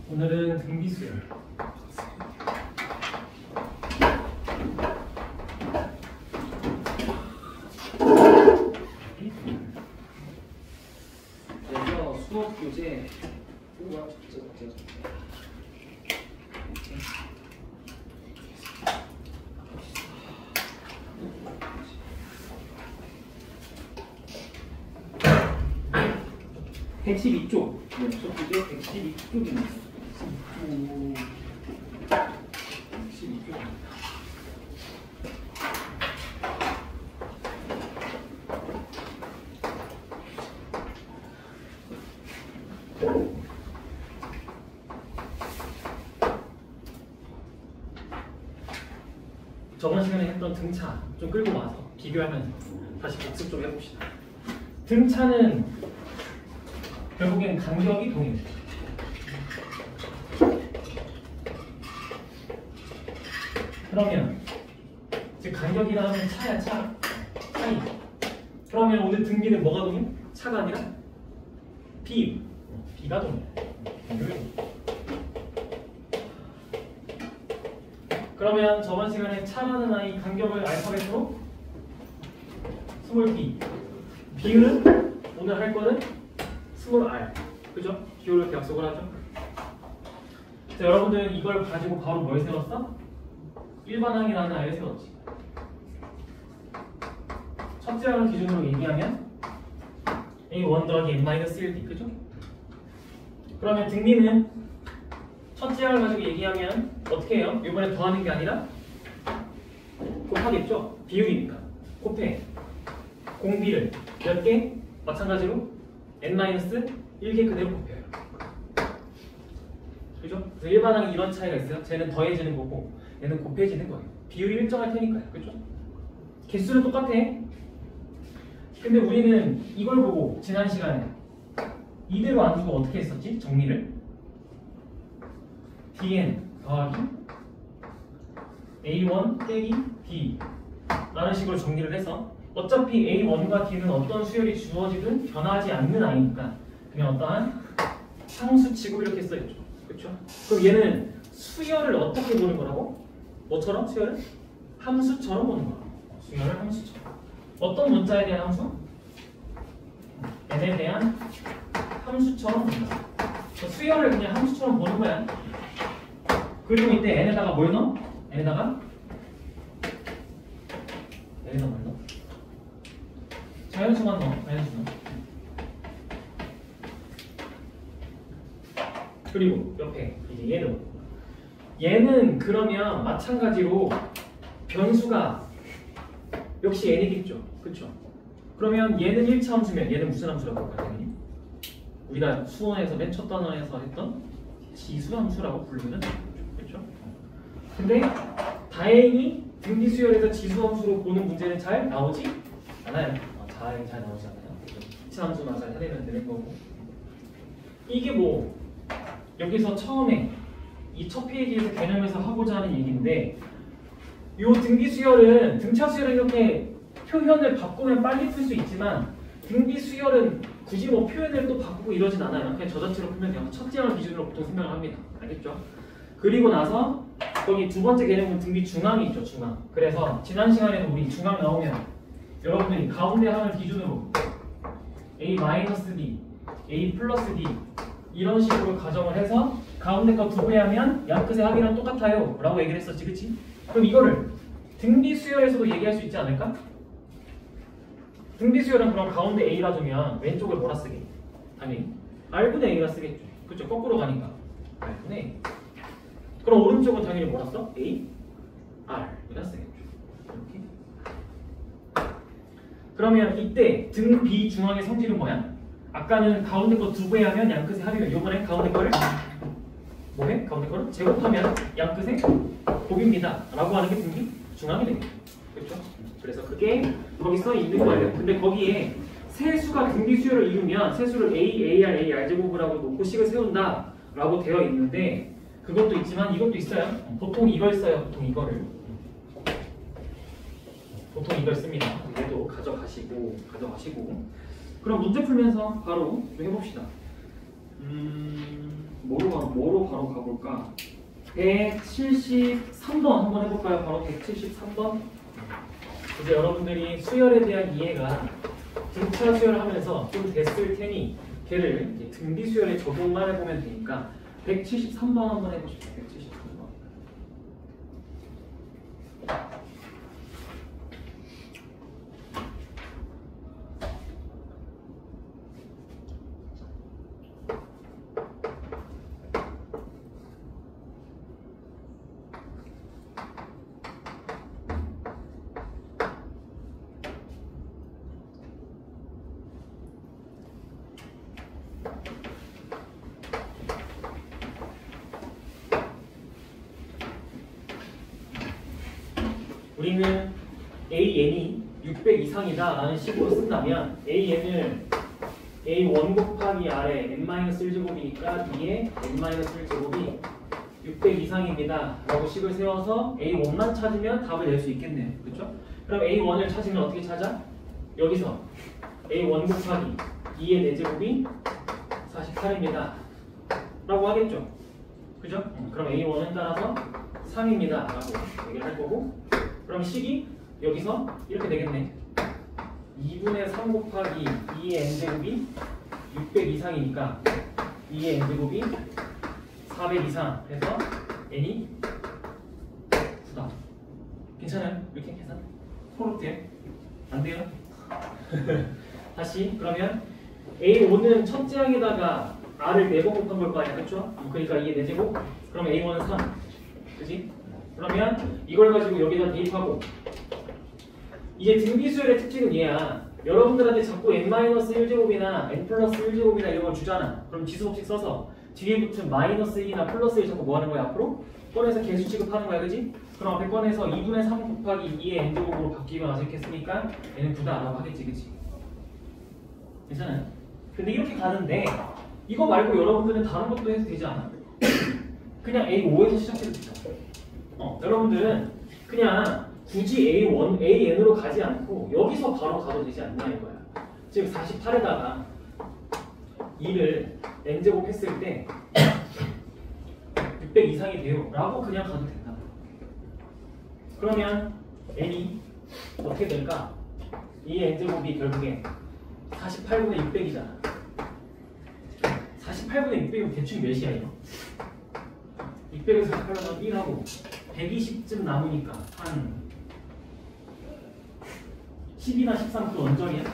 오늘은 등비수열. 그래서 수업 교재 뭐야? 네, 112쪽. 수업 교재 112쪽입니다. 112쪽. 저번 시간에 했던 등차 좀 끌고 와서 비교하면서 다시 복습 좀 해봅시다. 등차는 결국엔 간격이 동일해요. 그러면 즉 간격이라 하면 차야 차이. 그러면 오늘 등비는 뭐가 동일? 차가 아니라 B가 동일. 그러면 저번 시간에 차라는 아이 간격을 알파벳으로 스몰 b, 비율은 오늘 할 거는 스몰 r, 그죠? 비율을 이렇게 약속을 하죠. 자, 여러분들 이걸 가지고 바로 뭘 세웠어? 일반항이라는 아이를 세웠지. 첫째 항을 기준으로 얘기하면 A1 더하기 N-1D, 그죠? 그러면 등비는 첫째 항을 가지고 얘기하면 어떻게 해요? 이번에 더하는 게 아니라 곱하겠죠? 비율이니까 곱해. 공비를 몇 개? 마찬가지로 N-1개 그대로 곱해요. 그죠? 그래서 일반항이 이런 차이가 있어요. 쟤는 더해지는 거고 얘는 곱해지는 거예요. 비율이 일정할 테니까요. 그죠? 개수는 똑같아. 근데 우리는 이걸 보고 지난 시간에 이대로 안 두고 어떻게 했었지? 정리를 dn 더하기 a1 빼기 d 라는 식으로 정리를 해서 어차피 a1과 d는 어떤 수열이 주어지든 변하지 않는 아이니까 그냥 어떠한 상수치고 이렇게 써있죠. 그렇죠? 그럼 얘는 수열을 어떻게 보는 거라고? 뭐처럼? 수열을? 함수처럼 보는 거라고. 수열을 함수처럼. 어떤 문자에 대한 함수? n에 대한 함수처럼 본다. 수열을 그냥 함수처럼 보는 거야. 그리고 이때 n에다가 뭘 넣어? n에다가 뭘 넣어? 자연수만 넣어. 자연수 넣어. 그리고 옆에 이제 얘는 그러면 마찬가지로 변수가 역시 n이겠죠. 그쵸? 그러면 얘는 1차 함수면 얘는 무슨 함수라고 할까요? 당연히? 우리가 수원에서 맨 첫 단원에서 했던 지수함수라고 부르면 그렇죠? 근데 다행히 등비수열에서 지수함수로 보는 문제는 잘 나오지 않아요. 잘 나오지 않아요. 2차 함수만 잘 해내면 되는 거고. 이게 뭐 여기서 처음에 이 첫 페이지에서 개념에서 하고자 하는 얘기인데 요 등비수열은 등차수열은 이렇게 표현을 바꾸면 빨리 풀 수 있지만 등비수열은 굳이 뭐 표현을 또 바꾸고 이러진 않아요. 그냥 저 자체로 풀면 돼요. 첫째 항을 기준으로 보통 설명을 합니다. 알겠죠? 그리고 나서 거기 두 번째 개념은 등비 중항이 있죠. 중항. 그래서 지난 시간에도 우리 중항 나오면 여러분들이 가운데 항을 기준으로 A-D, A+D 이런 식으로 가정을 해서 가운데 거 두 배 하면 양 끝의 합이랑 똑같아요 라고 얘기를 했었지. 그치? 그럼 이거를 등비수열에서도 얘기할 수 있지 않을까? 등비수열은 그럼 가운데 A라 두면 왼쪽을 뭐라 쓰게? 당연히 R분의 A라 쓰겠죠. 그쵸? 거꾸로 가니까 R분의 A. 그럼 오른쪽은 당연히 뭐라 써? A, R이라 쓰겠죠. 이렇게. 그러면 이때 등 B 중앙의 성질은 뭐야? 아까는 가운데 거 두 배 하면 양 끝의 합이면 이번엔 가운데 거를 뭐해? 가운데 거를 제곱하면 양 끝의 곱입니다 라고 하는 게 등비 중앙이 되겠죠. 그렇죠? 그래서 그게 거기 써 있는 거예요. 근데 거기에 세수가 등비수열을 이루면 세수를 A, AR, AR 제곱을 하고 놓고 식을 세운다 라고 되어 있는데 그것도 있지만 이것도 있어요. 보통 이걸 써요. 보통 이걸 씁니다. 얘도 가져가시고. 그럼 문제 풀면서 바로 좀 해봅시다. 뭐로 바로 가볼까? 173번 한번 해볼까요? 바로 173번. 이제 여러분들이 수열에 대한 이해가 등차 수열을 하면서 좀 됐을 테니 걔를 이제 등비 수열에 적용만 해보면 되니까 173번 한번 해보십시오. 173번. 우리는 AN이 600 이상이다 라는 식으로 쓴다면 AN을 A1 곱하기 R의 n-1제곱이니까 2의 n-1제곱이 600 이상입니다 라고 식을 세워서 A1만 찾으면 답을 낼 수 있겠네요. 그렇죠? 그럼 A1을 찾으면 어떻게 찾아? 여기서 A1 곱하기 2의 4제곱이 48입니다 라고 하겠죠? 그죠? 그럼 A1은 따라서 3입니다 라고 얘기를 할 거고, 그럼 식이 여기서 이렇게 되겠네. 2분의 3 곱하기 2의 n제곱이 600 이상이니까 2의 n제곱이 400 이상 해서 n이 9다. 괜찮아요? 이렇게 계산? 코로 돼? 안 돼요? 다시 그러면 A5는 첫째 항에다가 R을 4번 곱한 걸 거 아니야, 그렇죠? 그러니까 2의 4제곱. 그럼 A1은 3, 그지? 그러면 이걸 가지고 여기다 대입하고, 이제 등비수열의 특징은 얘야. 여러분들한테 자꾸 n-1제곱이나 n+1제곱이나 이런 걸 주잖아. 그럼 지수법칙 써서 뒤에 붙은 -1이나 +1 자꾸 뭐 하는 거야? 앞으로 꺼내서 개수 취급하는 거야, 그지? 그럼 앞에 꺼내서 2분의 3 곱하기 2의 n제곱으로 바뀌거나 어색했으니까 얘는 9다 라고 하겠지, 그지? 괜찮아요? 근데 이렇게 가는데 이거 말고 여러분들은 다른 것도 해도 되지 않아? 그냥 A5에서 시작해도 되죠. 여러분들은 그냥 굳이 A1, AN으로 가지 않고 여기서 바로 가도 되지 않냐 이거야. 즉 48에다가 2를 n제곱 했을 때 600 이상이 돼요 라고 그냥 가도 된다. 그러면 n이 어떻게 될까? 이 n제곱이 결국에 48분의 600이잖아. 48분의 600이면 대충 몇이야 이거? 600에서 48을 1하고 120쯤 남으니까 한 10이나 13 그 언저리야?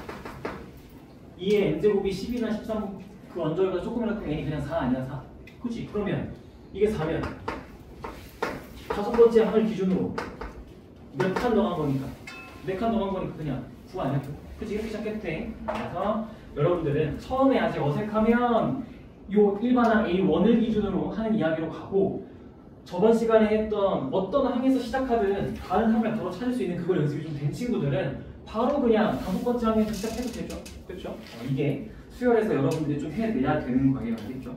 2의 n제곱이 10이나 13 그 언저리가 조금이라도 n이 그냥 4 아니야 4? 그치? 그러면 이게 4면 다섯 번째 항을 기준으로 몇 칸 더 간 거니까 4칸 더 간 거니까 그냥 9 아니야? 그치? 이렇게 시작해도 돼. 그래서 여러분들은 처음에 아직 어색하면 요 일반항 A1을 기준으로 하는 이야기로 가고, 저번 시간에 했던 어떤 항에서 시작하든 다른 항을 바로 찾을 수 있는 그걸 연습이 좀 된 친구들은 바로 그냥 다섯 번째 항에서 시작해도 되죠. 그렇죠? 이게 수열에서 여러분들이 좀 해내야 되는 거예요. 알겠죠?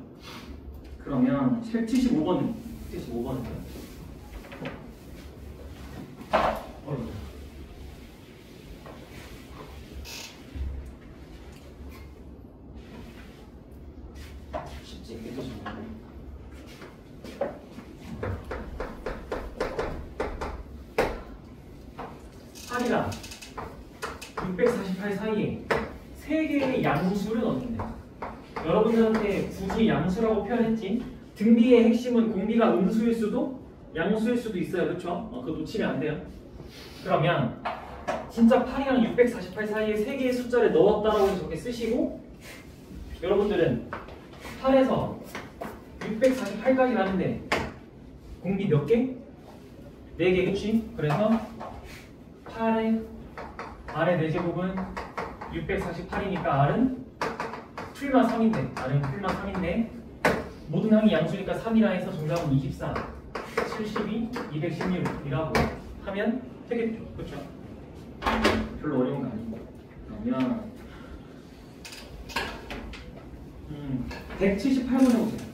그러면 75번은? 쉽지? 그렇죠? 8이랑 648 사이에 3개의 양수를 넣는데, 여러분들한테 굳이 양수라고 표현했지? 등비의 핵심은 공비가 음수일 수도 양수일 수도 있어요. 그렇죠? 그거 놓치면 안 돼요. 그러면 진짜 8이랑 648 사이에 3개의 숫자를 넣었다라고 해서 저렇게 쓰시고, 여러분들은 8에서 648까지 가는데 공비 몇 개? 4개, 그치? 그래서 8의 R의 4제곱은 648이니까 R은 풀마 3인데, R은 풀마 3인데 모든 항이 양수니까 3이라 해서 정답은 24, 72, 216이라고 하면 되겠죠. 그렇죠? 별로 어려운 거 아니고. 그러면 178번 해보세요.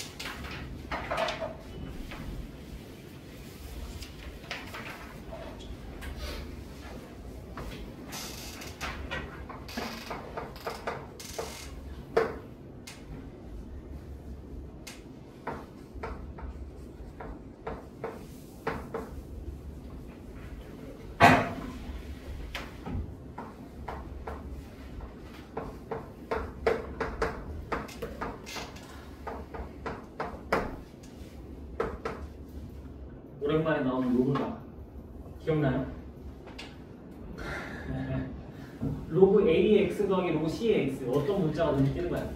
오랜만에 나오는 로그가 기억나요? 로그 AX 더하기 로그 CX 어떤 문자가 눈에 띄는 거야?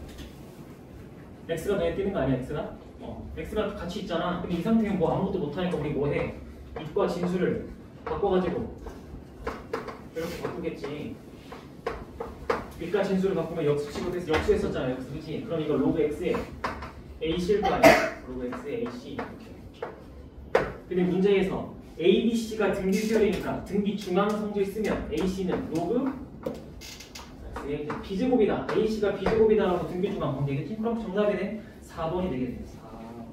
X가 눈에 띄는 거 아니야? X가? X가 같이 있잖아. 근데 이 상태는 뭐 아무것도 못하니까 우리 뭐 해? 입과 진수를 바꿔가지고 이렇게 바꾸겠지. 입과 진수를 바꾸면 역수 취급해서 역수했었잖아. 역수 그치? 그럼 이거 로그 X에 A C일 거 아니야? 로그 X에 A C 이렇게. 근데 문제에서 A, B, C가 등비 수열이니까 등비 중앙 성질 쓰면 A, C는 로그 B제곱이다. A, C가 B제곱이다라고 등비 중앙 보면 되겠지? 그럼 정답이네. 4번이 되겠네. 4번.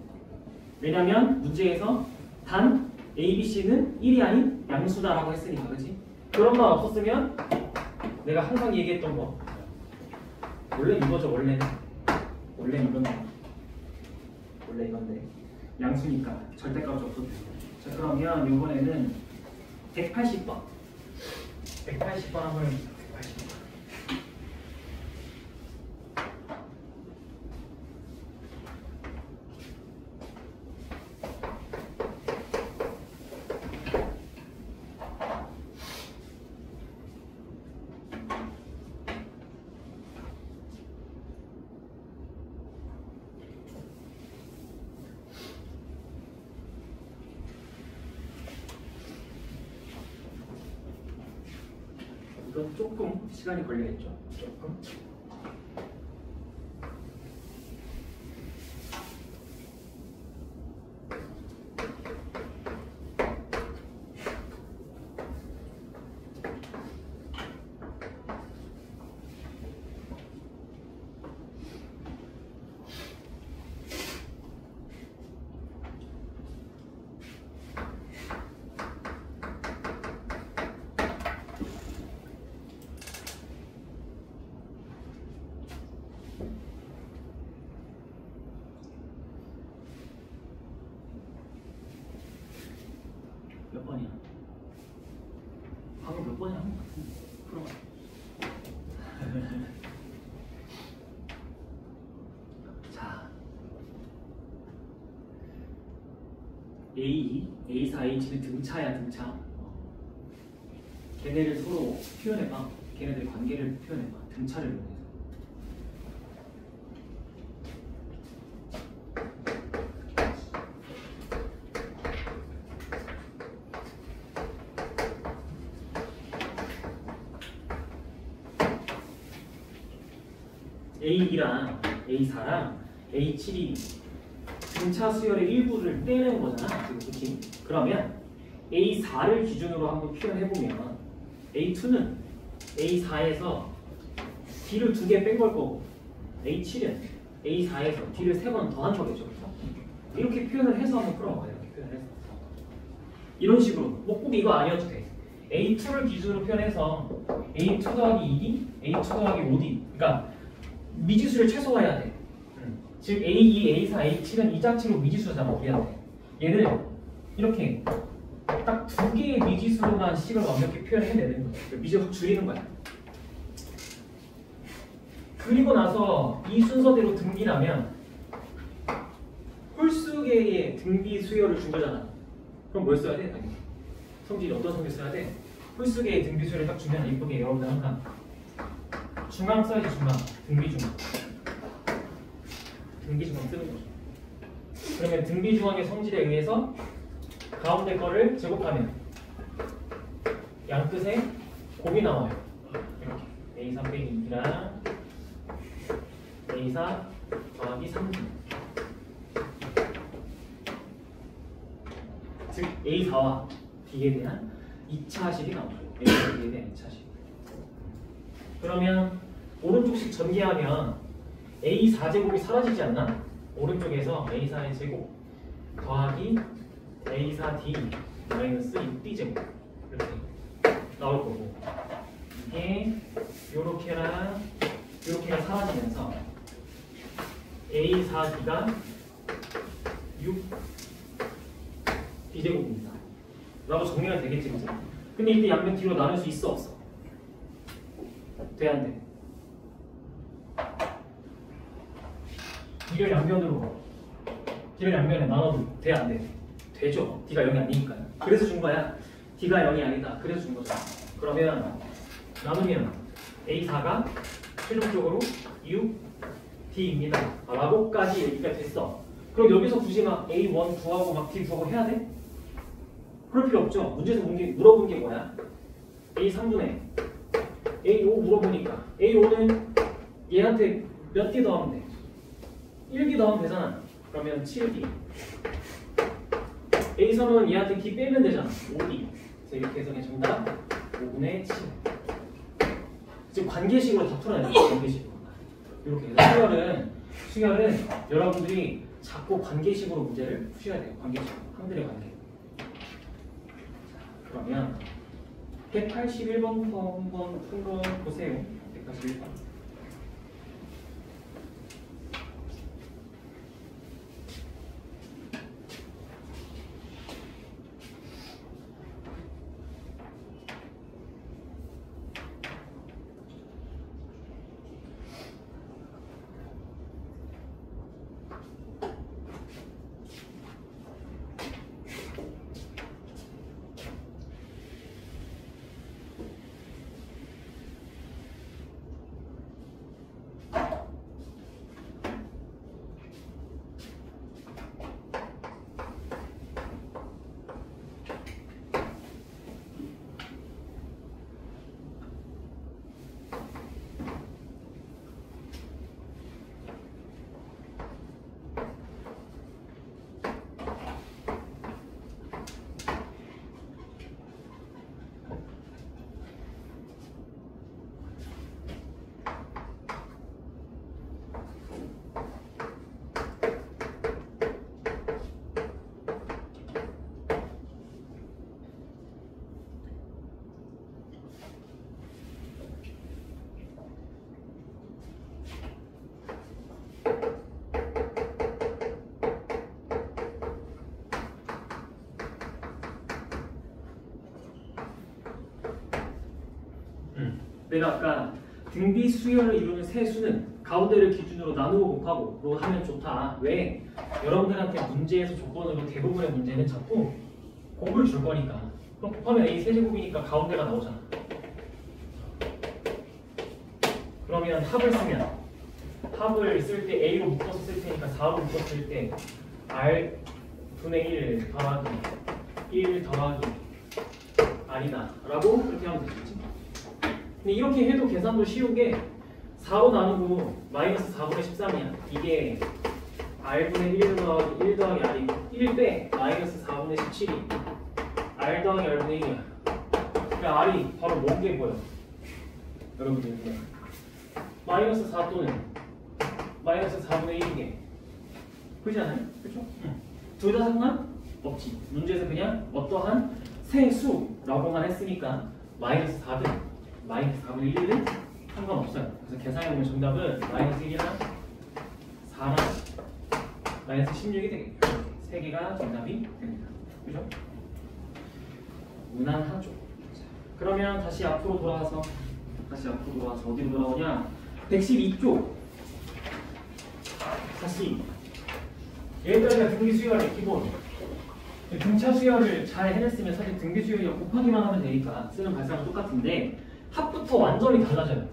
왜냐면 문제에서 단 A, B, C는 1이 아닌 양수다라고 했으니까 그치? 그런 말 없었으면 내가 항상 얘기했던 거 원래 이거죠. 원래 이건데 원래 이건데 양수니까 절대값이 없어도 돼요. 자 그러면 이번에는 180번 180번을 180번 이건 조금 시간이 걸리겠죠? 조금. 몇 번이야? 방금 몇 번이야? 풀어봐. 자, A2, A4, A7은 등차야 등차. 걔네를 서로 표현해봐. 걔네들 관계를 표현해봐. 등차를 이용해서. A2랑 A4랑 A7이 등차 수열의 일부를 떼는 거잖아. 그치? 그러면 A4를 기준으로 한번 표현해보면 A2는 A4에서 D를 2개 뺀 걸 거고 A7은 A4에서 D를 3번 더한 거겠죠. 그렇죠? 이렇게 표현을 해서 한번 풀어봐요. 이렇게 표현을 해서. 이런 식으로 뭐 꼭 이거 아니어도 돼. A2를 기준으로 표현해서 A2 더하기 2D, A2 더하기 5D 그러니까 미지수를 최소화해야 돼. 즉 A2, A4, A7은 이 자체로 미지수잖아. 우리한테. 얘를 이렇게 딱 2개의 미지수로만 식을 완벽히 표현해내는 거야. 미지수 확 줄이는 거야. 그리고 나서 이 순서대로 등비라면 홀수개의 등비 수열을 준 거잖아. 그럼 뭘 써야 돼? 성질이 어떤 성질 써야 돼? 홀수개의 등비 수열을 딱 주면 이쁘게 여러분들 항상 중앙 써야지. 중앙. 등비중앙. 등비중앙 쓰는 거죠. 그러면 등비중앙의 성질에 의해서 가운데 거를 제곱하면 양 끝에 곱이 나와요. 이렇게 A3 빼기 2랑 A4 더하기 3D 즉 A4와 D에 대한 2차식이 나오죠. A4D에 대한 2차식. 그러면 오른쪽식 전개하면 A4제곱이 사라지지 않나? 오른쪽에서 A4의 제곱 더하기 A4D 마이너스 6D제곱 이렇게 나올 거고 이게 요렇게랑 요렇게가 사라지면서 A4D가 6D제곱입니다 라고 정리가 되겠지 그죠? 근데 이때 양면 D로 나눌 수 있어 없어? 돼 안 돼? D를 양면에 나눠도 돼 안 돼? 돼. 되죠. D가 0이 아니니까요. 그래서 준 거야. D가 0이 아니다. 그래서 준 거죠. 그러면 나누면 A4가 최종적으로 U, D입니다. 라고까지 얘기가 됐어. 그럼 여기서 굳이 막 A1 구하고 막 D 구하고 해야 돼? 그럴 필요 없죠. 문제에서 물어본 게 뭐야? A3분의 A5 물어보니까 A5는 얘한테 몇 D 더하면 돼? 1D 더하면 되잖아. 그러면 7D. A3은 얘한테 D 빼면 되잖아. 5D. 이렇게 해서 그냥 정답 5분의 7. 지금 관계식으로 다 풀어야 돼요. 관계식으로. 이렇게 해서 수열은 여러분들이 자꾸 관계식으로 문제를 푸셔야 돼요. 관계식으로. 항들의 관계. 자, 그러면 181번부터 한번 풀어 보세요. 181번. 내가 아까 등비 수열을 이루는 세 수는 가운데를 기준으로 나누고 곱하고 하면 좋다. 왜? 여러분들한테 문제에서 조건으로 대부분의 문제는 자꾸 곱을 줄 거니까. 그럼 곱하면 A 세제곱이니까 가운데가 나오잖아. 그러면 합을 쓸 때 A로 묶어서 쓸 테니까 4로 묶었을 때 R 분의 1 더하기 1 더하기 R이다 라고 그렇게 하면 되겠지. 근데 이렇게 해도 계산도 쉬운 게 4로 나누고 마이너스 4분의 13이야. 이게 R분의 1 더하기 1 더하기 R이고 1 빼 마이너스 4분의 17이 R 더하기 R분의 1이야. 그러니까 R이 바로 뭔게 보여? 여러분들 눈에 마이너스 4 또는 마이너스 4분의 1이게 그렇지 않아요? 그렇죠? 둘 다 상관없지. 문제에서 그냥 어떠한 세 수라고만 했으니까 마이너스 4든 마이너스 4분의 1은 상관없어요. 그래서 계산해보면 정답은 마이너스 1이랑 4랑 마이너스 16이 되겠죠. 세 개가 정답이 됩니다. 그죠? 무난하죠. 그러면 다시 앞으로 돌아와서 어디로 돌아오냐? 112쪽. 다시 여기까지가 등비 수열의 기본. 등차 수열을 잘 해냈으면 사실 등비 수열이 곱하기만 하면 되니까 쓰는 발상은 똑같은데 합부터 완전히 달라져요.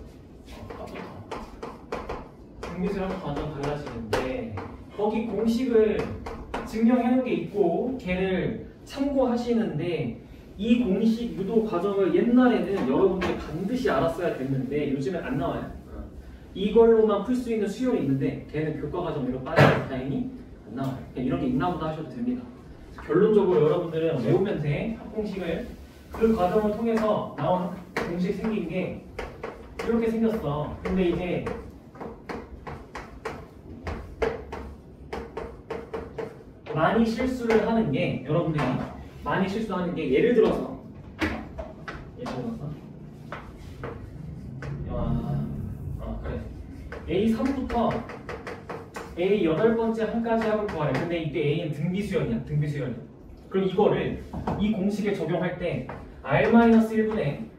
합부터. 등비 수열부터 완전 달라지는데 거기 공식을 증명해놓은 게 있고 걔를 참고하시는데 이 공식 유도 과정을 옛날에는 여러분들이 반드시 알았어야 됐는데 요즘엔 안 나와요. 이걸로만 풀 수 있는 수열이 있는데 걔는 교과 과정으로 빠져서 다행히 안 나와요. 그냥 이런 게 있나 보다 하셔도 됩니다. 결론적으로 여러분들은 외우면 돼. 합공식을. 그 과정을 통해서 나온 공식 생긴 게 이렇게 생겼어. 근데 이제 많이 실수를 하는 게 여러분들이 많이 실수하는 게 예를 들어서 그래 A3부터 A 8번째 한까지 합을 구하래. 근데 이때 A는 등비수열이야. 등비수열. 그럼 이거를 이 공식에 적용할 때 R-1분의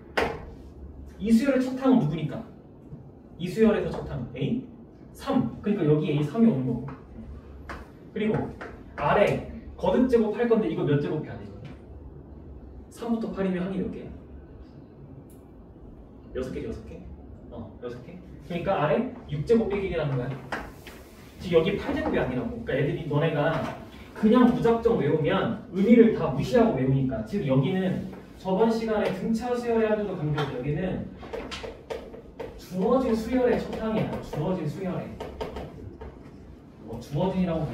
이 수열의 첫 항은 누구니까? 이 수열에서 첫 항 A3. 그러니까 여기 A3이 오는 거고. 그리고 R에 거듭 제곱할 건데 이거 몇 제곱해야 돼? 3부터 8이면 항이 몇 개야? 6개지 6개? 6개. 그러니까 아래 6제곱 빼기 1이라는 거야. 지금 여기 8제곱이 아니라고. 그러니까 애들이 너네가 그냥 무작정 외우면 의미를 다 무시하고 외우니까. 즉 여기는 저번 시간에 등차 수열의 하도도 강조했죠. 여기는 주어진 수열의 첫항이야. 주어진 수열의. 주어진이라고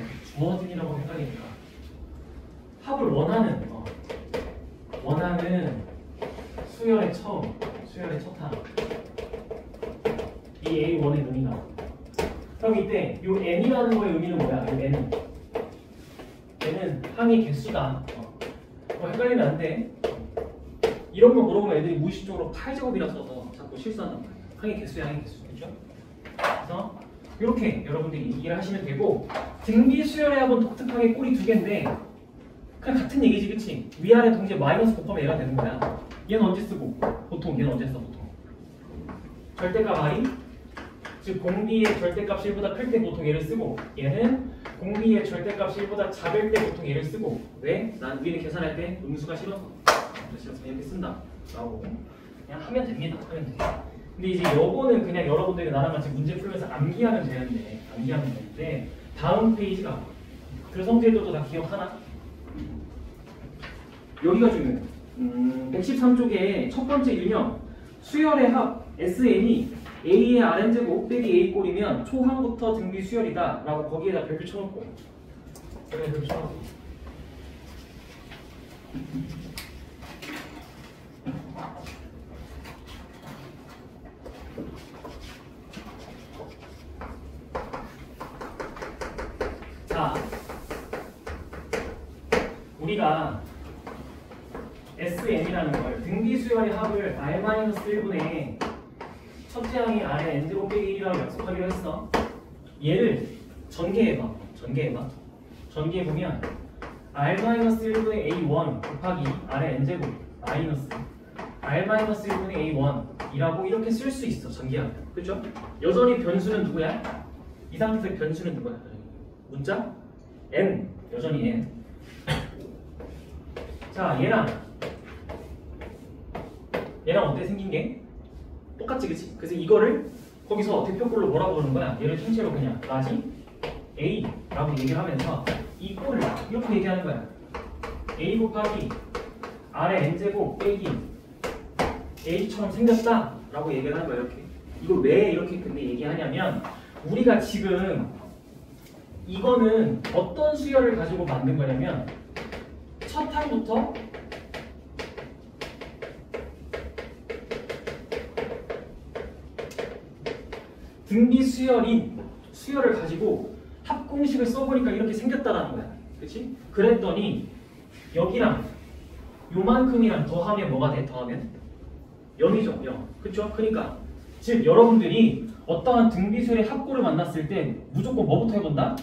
헷갈리니까 합을 원하는 수열의 처음, 수열의 첫항. 이 A1의 의미가. 그럼 이때 이 n이라는 거의 의미는 뭐야? 이 n은 항의 개수다. 헷갈리면 안 돼. 이런 거 물어보면 애들이 무의식적으로 8제곱이라 써서 자꾸 실수한단 말이야. 항의 개수야, 항의 개수. 그렇죠? 그래서 이렇게 여러분들이 얘기를 하시면 되고, 등비 수열의 합은 독특하게 꼴이 두 개인데 그냥 같은 얘기지, 그치? 위아래 동시에 마이너스 곱하면 얘가 되는 거야. 얘는 언제 쓰고? 보통 얘는 언제 써? 보통 절대값 R이 즉 공비의 절대값 1보다 클 때 보통 얘를 쓰고, 얘는 공비의 절대값 1보다 작을 때 보통 얘를 쓰고. 왜? 난 우리는 계산할 때 음수가 싫어서 이렇게 쓴다 라고 그냥 하면 됩니다. 하면 돼. 근데 이제 요거는 그냥 여러분들이 나랑 같이 문제 풀면서 암기하면 되는데 다음 페이지가 그 성질들도 다 기억하나? 여기가 중요해. 113쪽에 첫 번째 유형 수열의 합 SN이 A의 Rn제곱 빼기 A꼴이면 초항부터 등비 수열이다 라고 거기에다 별표 쳐놓고 자, 우리가 SN이라는 걸 등비 수열의 합을 R-1분의 첫째 항이 R의 n제곱 빼기 1이라고 약속하기로 했어. 얘를 전개해봐. 전개해보면 R-1분의 A1 곱하기 R의 n제곱 마이너스 R-1분의 A1이라고 이렇게 쓸 수 있어. 전개하면. 그죠? 여전히 변수는 누구야? 이 상태에서 변수는 누구야? 문자? n. 여전히 n. 자, 얘랑 어때? 생긴 게? 똑같지, 그치? 그래서 이거를 거기서 대표꼴로 뭐라고 부르는 거야? 얘를 통째로 그냥 라지 A라고 얘기를 하면서 이 꼴을 이렇게 얘기하는 거야. A 곱하기 R의 n제곱 빼기 A처럼 생겼다 라고 얘기를 하는 거야. 이렇게. 이걸 왜 이렇게 근데 얘기하냐면 우리가 지금 이거는 어떤 수열을 가지고 만든 거냐면 첫 항부터 등비 수열을 가지고 합공식을 써보니까 이렇게 생겼다라는 거야. 그치? 그랬더니 여기랑 요만큼이랑 더하면 뭐가 돼? 더하면 0이죠. 0. 그쵸? 그러니까 즉 여러분들이 어떠한 등비 수열의 합고를 만났을 때 무조건 뭐부터 해본다?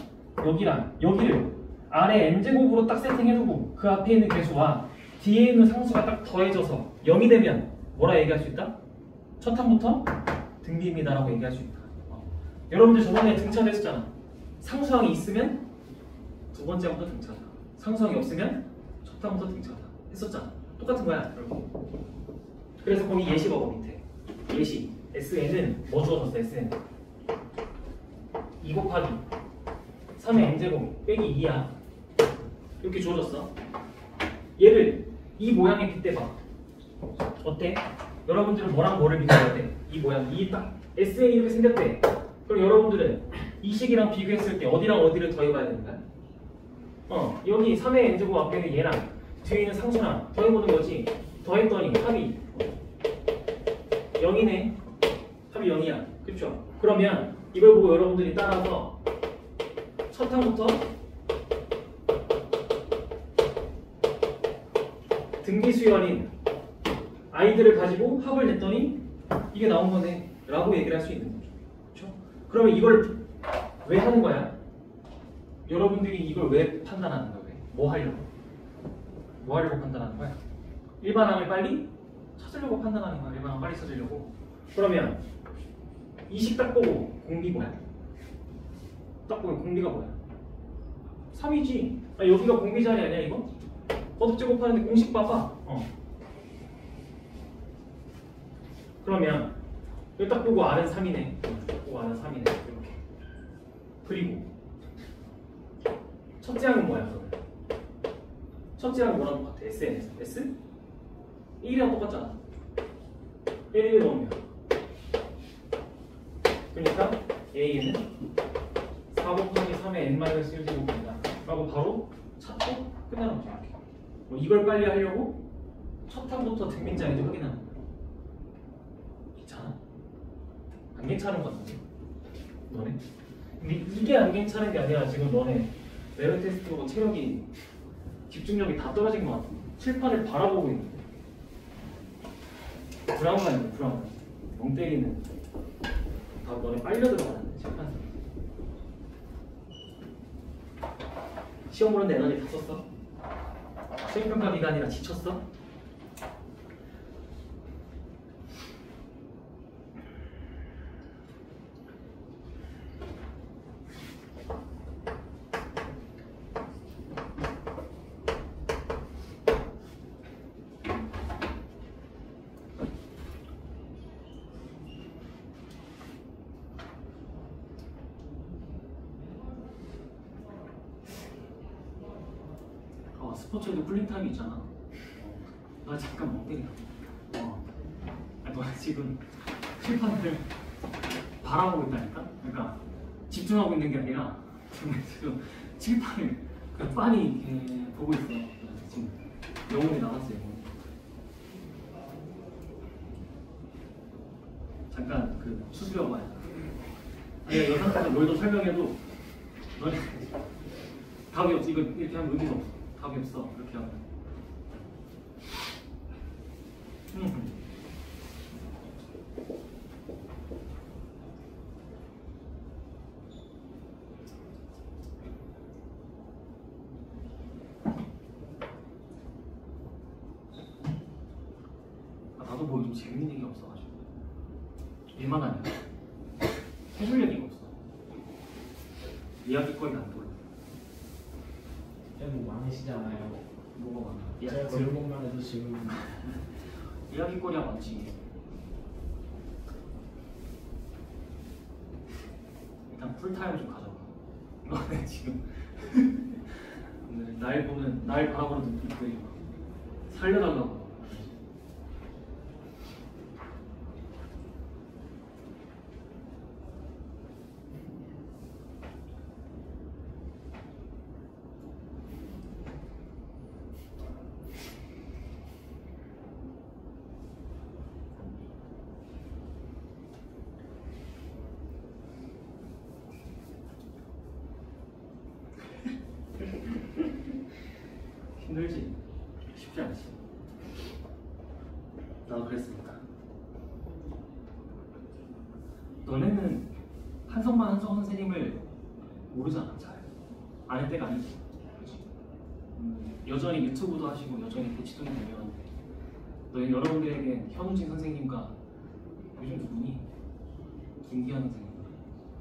여기랑 여기를 아래 n제곱으로 딱 세팅해두고 그 앞에 있는 개수와 뒤에 있는 상수가 딱 더해져서 0이 되면 뭐라 얘기할 수 있다? 첫 항부터 등비입니다 라고 얘기할 수 있다. 여러분들 저번에 등차도 했었잖아. 상수항이 있으면 두 번째 항부터 등차다. 상수항이 없으면 첫 항부터 등차다. 했었잖아. 똑같은 거야. 여러분. 그래서 거기 예시 봐봐 밑에. 예시. SN은 뭐 주어졌어? SN 2 곱하기 3의 n제곱 빼기 2야. 이렇게 주어졌어. 얘를 이 모양에 빗대봐. 어때? 여러분들은 뭐랑 뭐를 비교해야 돼? 이 모양. 이 딱 SN이 이렇게 생겼대. 그럼 여러분들은 이 식이랑 비교했을 때 어디랑 어디를 더해봐야 되는 거야? 여기 3의 n제곱 앞에 있는 얘랑 뒤에 있는 상수랑 더해보는 거지. 더했더니 합이 0이네. 합이 0이야. 그쵸? 그러면 이걸 보고 여러분들이 따라서 첫 항부터 등비 수열인 아이들을 가지고 합을 냈더니 이게 나온 거네 라고 얘기를 할 수 있는 거죠. 그쵸? 그러면 이걸 왜 하는 거야? 여러분들이 이걸 왜 판단하는 거야? 왜? 뭐 하려고? 뭐 하려고 판단하는 거야? 일반항을 빨리 찾으려고 판단하는 거야. 일반항 빨리 찾으려고. 그러면 이 식 딱 보고 공비 뭐야? 딱 보면 공비가 뭐야? 3이지. 아, 여기가 공비 자리 아니야 이거? 거듭 제곱하는데 공식 봐봐. 그러면 여기 딱 보고 R은 3이네. 보고 R은 3이네. 이렇게. 그리고 첫째 항은 뭐야 그러면? 첫째 항은 뭐랑 똑같아? SN에서 S? 1이랑 똑같잖아. 1을 넣으면 그러니까 A는 4 곱하기 3의 n-1 제곱입니다 라고 바로 찾고 끝나는 거죠. 이렇게. 뭐 이걸 빨리 하려고 첫 항부터 등민자인지 확인하는 거야. 괜찮아? 안 괜찮은 것 같은데? 너네? 근데 이게 안 괜찮은 게 아니라 지금 너네 레벨 테스트 보고 체력이 집중력이 다 떨어진 것 같아. 칠판을 바라보고 있는데 브라운관이야 브라운. 멍 때리는 다 너네 빨려 들어가는데 칠판에서. 시험 보는데 에너지 다 썼어? 시험평가 기간이라 지쳤어? 스포츠에도 쿨링타임이 있잖아. 나 잠깐 멍 때리다. 너는 지금 칠판을 바라보고 있다니까? 그러니까 집중하고 있는 게 아니라 지금 칠판을 빤히 이렇게 보고 있어. 지금 영혼이 나갔어요. 잠깐 그 수수료 봐야. 아니 여성까지 롤도 설명해도 너는 답이 없어. 이거 이렇게 하면 의미가 없어. 답이 없어. 이렇게 하면. 나도 뭐 요즘 재밌는 얘기가 없어가지고 일만 하냐. 해줄 얘기가 없어. 이야기거리가 안 돌아. 뭐 많으시잖아요. 뭐가 많아? 제가 들은 것만 해도 지금 이야기거리가 많지. 일단 풀타임 좀 가져봐. 너네 지금 오늘 날 보면 날 바라보는 눈빛들이 막 살려달라고. 힘들지? 쉽지 않지. 나도 그랬으니까. 너네는 한성만 한성 선생님을 모르잖아. 잘 아는 때가 아니지. 그렇지? 여전히 유튜브도 하시고 여전히 대치동이 유명한데 너희 여러분들에게 현우진 선생님과 요즘 누구니? 김기현 선생님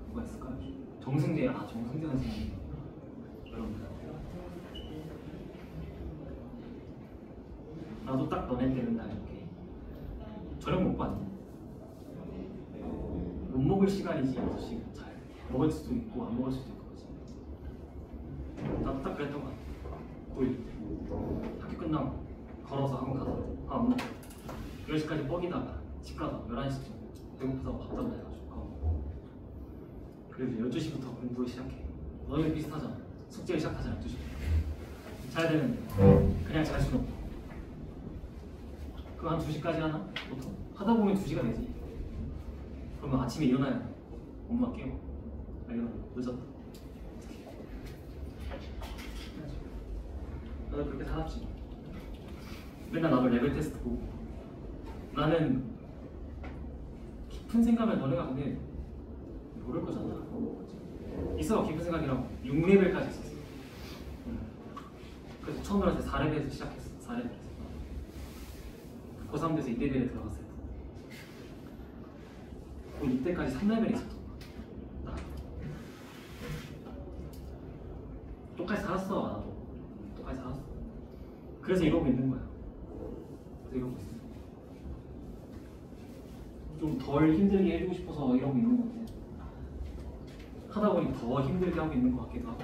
누가 있을까요? 정승재 선생님 여러분들. 나도 딱 너네 때는 나 이렇게 저녁 먹고 왔니? 못 먹을 시간이지. 6시 잘 먹을 수도 있고 안 먹을 수도 있고 그렇지. 나도 딱 그랬던 것 같아. 고1 때 학교 끝나고 걸어서 학원 가서 밥 안 먹고 10시까지 뻑이다가 집 가서 11시쯤 배고파서 밥 잡으러 해가지고 밥 먹고. 그래서 12시부터 공부를 시작해. 너희는 비슷하잖아. 숙제를 시작하잖아. 12시부터 자야 되는데 그냥 잘 수는 없고. 그럼 한 2시까지 하나? 보통? 하다 보면 2시가 되지. 그러면 아침에 일어나야 돼. 엄마가 깨워. 아, 일어나. 늦었다. 나도 그렇게 살았지. 맨날 나도 레벨 테스트 보고. 나는 깊은 생각을 너네가 근데 모를 거잖아. 있어. 깊은 생각이라고 6레벨까지 있었어. 그래서 처음 들어갈 때 4레벨에서 시작했어. 4레벨에서. 고3 돼서 2레벨에 들어갔을 때. 이때까지 3레벨에 있었던 거야. 똑같이 살았어. 나도 똑같이 살았어. 그래서 이러고 있는 거야. 그래서 이러고 있어. 좀 덜 힘들게 해주고 싶어서 이러고 있는 건데 하다 보니 더 힘들게 하고 있는 것 같기도 하고.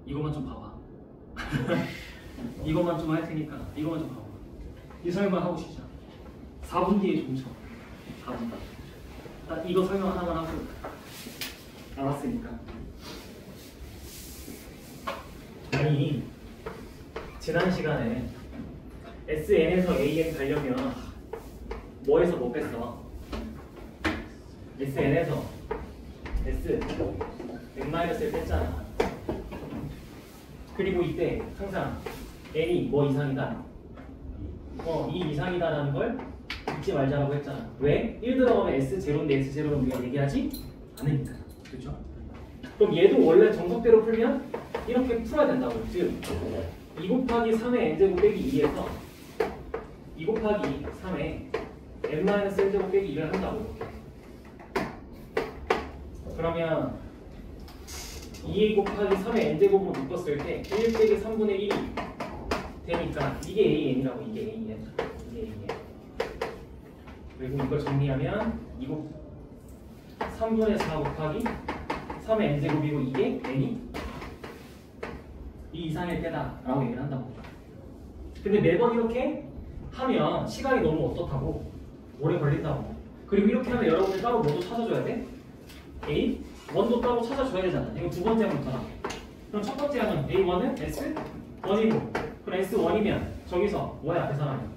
이것만 좀 봐봐. 이것만 좀 할 테니까 이것만 좀 봐봐. 이 설명 하고 시작. 4분 뒤에 좀 쳐. 4분. 딱 이거 설명 하나만 하고 알았으니까. 아니 지난 시간에 SN에서 AN 가려면 뭐에서 뭐 뺐어? SN에서 S N-1 뺐잖아. 그리고 이때 항상 n이 뭐 이상이다. 이 이상이다라는 걸 잊지 말자라고 했잖아. 왜? 1 들어가면 S 제로인데 S 제로는 우리가 얘기하지 않으니까. 그렇죠? 그럼 얘도 원래 정석대로 풀면 이렇게 풀어야 된다고. 즉 2 곱하기 3의 n제곱 빼기 2에서 2 곱하기 3의 n-1제곱 빼기 2를 한다고. 그러면 2 곱하기 3의 n제곱으로 묶었을 때 1 빼기 3분의 1이 되니까 이게 AN이라고. 이게 AN. 이게 AN. 그리고 이걸 정리하면 3분의 4 곱하기 3의 n제곱이고 이게 n이 이 이상일 때다 라고 얘기를 한다고. 근데 매번 이렇게 하면 시간이 너무 어떻다고 오래 걸린다고. 그리고 이렇게 하면 여러분들 따로 뭐도 찾아줘야 돼? A? 1도 따로 찾아줘야 되잖아. 이거 두 번째 항부터라. 그럼 첫 번째 항은 A1은 S1이고 그럼 S1이면 저기서 뭐야 계산하면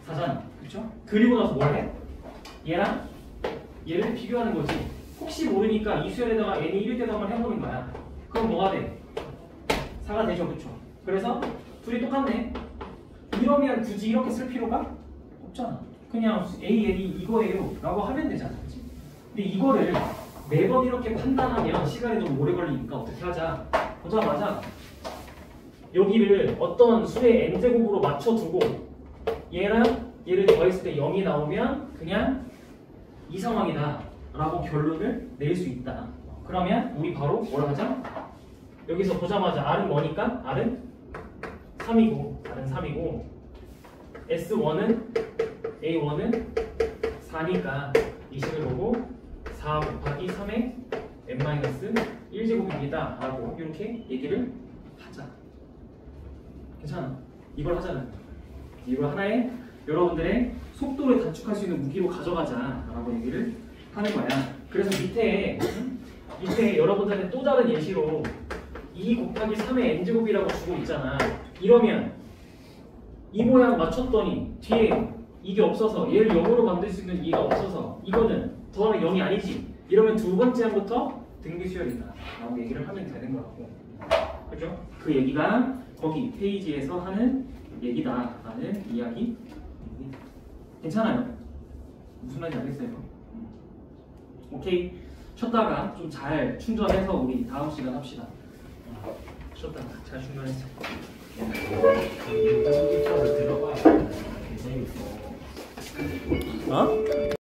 4잖아. 그쵸? 그리고 나서 뭘 해? 얘랑 얘를 비교하는 거지. 혹시 모르니까 이 수열에다가 n이 1일 때도 한번 해보는 거야. 그럼 뭐가 돼? 4가 되죠. 그쵸? 그래서 둘이 똑같네. 이러면 굳이 이렇게 쓸 필요가 없잖아. 그냥 A, N이 이거예요 라고 하면 되잖아. 그치? 근데 이거를 매번 이렇게 판단하면 시간이 너무 오래 걸리니까 어떻게 하자. 보자마자 여기를 어떤 수의 n제곱으로 맞춰두고 얘랑 얘를 더했을 때 0이 나오면 그냥 이 상황이다 라고 결론을 낼 수 있다. 그러면 우리 바로 뭘 하자? 여기서 보자마자 R은 뭐니까? R은 3이고 R은 3이고 S1은 A1은 4니까 이 식을 보고 4 곱하기 3의 n-1제곱입니다 라고 이렇게 얘기를 하자. 괜찮아. 이걸 하자는 거야. 이걸 하나의 여러분들의 속도를 단축할 수 있는 무기로 가져가자 라고 얘기를 하는 거야. 그래서 밑에 여러분들한테 또 다른 예시로 2 곱하기 3의 n제곱이라고 주고 있잖아. 이러면 이 모양 맞췄더니 뒤에 이게 없어서 얘를 0으로 만들 수 있는 이가 없어서 이거는 더하면 0이 아니지. 이러면 두 번째 항부터 등비수열이다 라고 얘기를 하면 되는 거라고. 그죠? 그 얘기가 거기 페이지에서 하는 얘기다 라는 이야기. 괜찮아요? 무슨 말인지 알겠어요? 오케이. 쉬었다가 좀 잘 충전해서 우리 다음 시간 합시다. 쉬었다가 잘 충전했어. 컴퓨터를 들어가야 재밌어. 어?